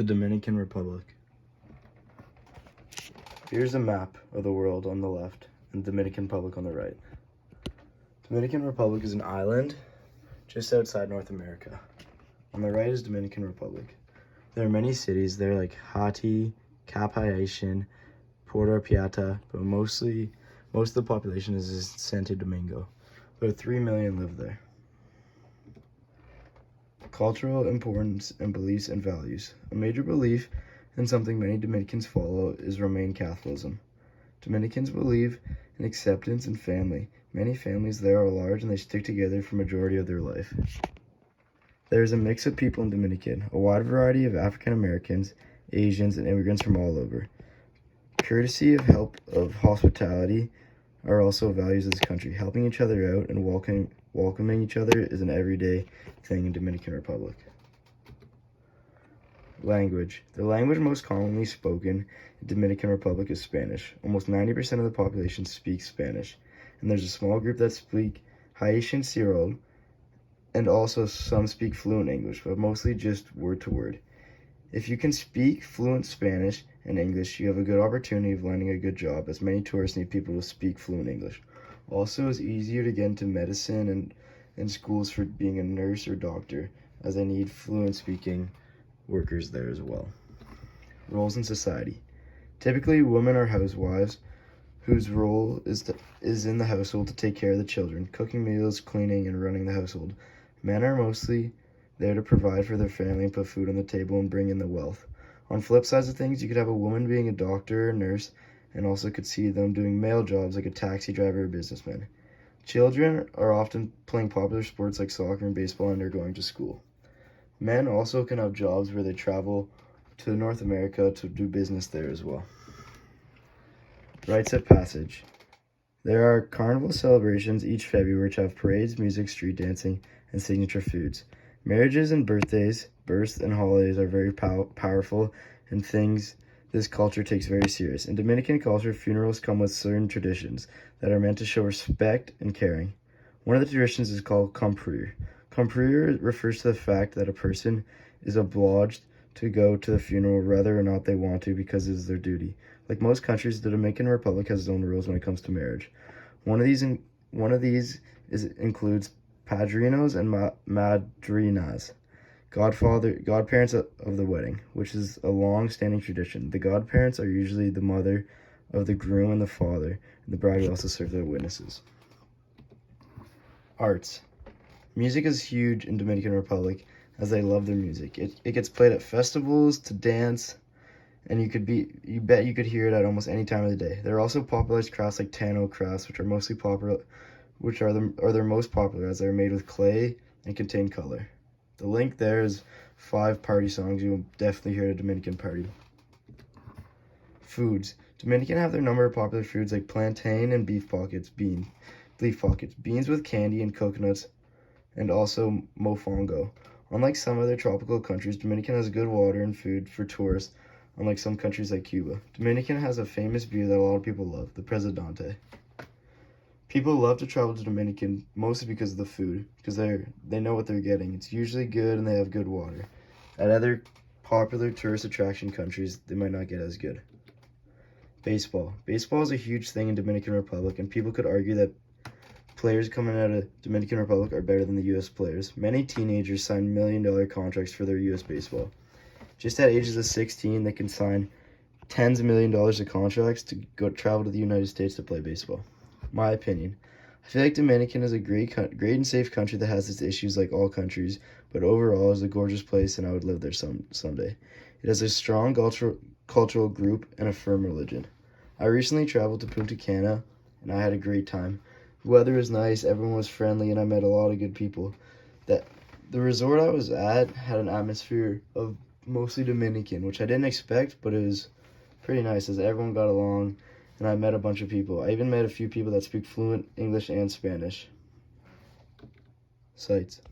The Dominican Republic. Here's a map of the world on the left and the Dominican Republic on the right. Dominican Republic is an island just outside North America. On the right is Dominican Republic. There are many cities there like Haiti, Cap Haitian, Puerto Piata, but most of the population is in Santo Domingo. There are 3 million live there. Cultural importance and beliefs and values. A major belief and something many Dominicans follow is Roman Catholicism. Dominicans believe in acceptance and family. Many families there are large and they stick together for majority of their life. There is a mix of people in Dominican, a wide variety of African Americans, Asians, and immigrants from all over. Courtesy, of help, of hospitality are also values of this country. Helping each other out and welcoming each other is an everyday thing in Dominican Republic. Language. The language most commonly spoken in Dominican Republic is Spanish. Almost 90% of the population speaks Spanish, and there's a small group that speak Haitian Creole, and also some speak fluent English, but mostly just word to word. If you can speak fluent Spanish and English, you have a good opportunity of landing a good job, as many tourists need people to speak fluent English. Also, it's easier to get into medicine and schools for being a nurse or doctor, as they need fluent speaking workers there as well. Roles in society. Typically, women are housewives whose role is in the household to take care of the children, cooking meals, cleaning, and running the household. Men are mostly there to provide for their family and put food on the table and bring in the wealth. On flip sides of things, you could have a woman being a doctor or nurse, and also could see them doing male jobs like a taxi driver or businessman. Children are often playing popular sports like soccer and baseball, and they're going to school. Men also can have jobs where they travel to North America to do business there as well. Rites of passage. There are carnival celebrations each February which have parades, music, street dancing, and signature foods. Marriages and birthdays, births and holidays are very powerful and things this culture takes very serious. In Dominican culture, funerals come with certain traditions that are meant to show respect and caring. One of the traditions is called Comprur. Comprur refers to the fact that a person is obliged to go to the funeral whether or not they want to because it is their duty. Like most countries, the Dominican Republic has its own rules when it comes to marriage. One of these includes padrinos and madrinas, godparents of the wedding, which is a long-standing tradition. The godparents are usually the mother of the groom and the father, and the bride will also serve their witnesses. Arts. Music is huge in Dominican Republic as they love their music. It gets played at festivals, to dance, and you bet you could hear it at almost any time of the day. There are also popularized crafts like Tano crafts, which are their most popular as they are made with clay and contain color. The link there is 5 party songs you will definitely hear at a Dominican party. Foods. Dominican have their number of popular foods like plantain and leaf pockets, beans with candy and coconuts, and also mofongo. Unlike some other tropical countries, Dominican has good water and food for tourists, unlike some countries like Cuba. Dominican has a famous beer that a lot of people love, the Presidente. People love to travel to Dominican mostly because of the food, because they know what they're getting. It's usually good and they have good water. At other popular tourist attraction countries, they might not get as good. Baseball. Baseball is a huge thing in Dominican Republic, and people could argue that players coming out of Dominican Republic are better than the U.S. players. Many teenagers sign million-dollar contracts for their U.S. baseball. Just at ages of 16, they can sign tens of million dollars of contracts to go travel to the United States to play baseball. My opinion. I feel like Dominican is a great and safe country that has its issues like all countries, but overall is a gorgeous place and I would live there someday. It has a strong cultural group and a firm religion. I recently traveled to Punta Cana and I had a great time. The weather was nice, everyone was friendly, and I met a lot of good people. The resort I was at had an atmosphere of mostly Dominican, which I didn't expect, but it was pretty nice as everyone got along, and I met a bunch of people. I even met a few people that speak fluent English and Spanish. Sites.